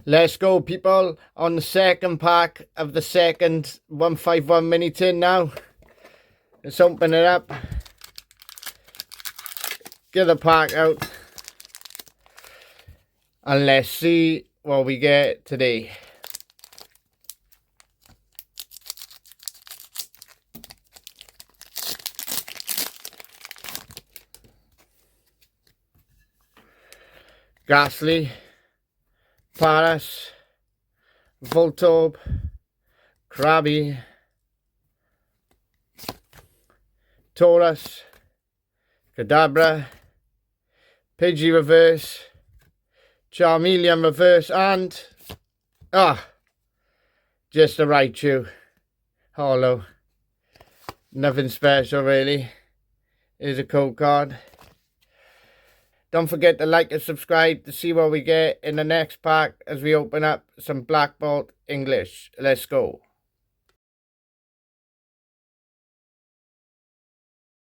Let's go, people, on the second pack of the second 151 mini tin now. Let's open it up. Get the pack out. And let's see what we get today. Ghastly, Paris, Voltorb, Krabby, Taurus, Kadabra, Pidgey reverse, Charmeleon reverse, and just a Raichu hollow. Nothing special really. Here's a code card. Don't forget to like and subscribe to see what we get in the next pack as we open up some Black Bolt English. Let's go.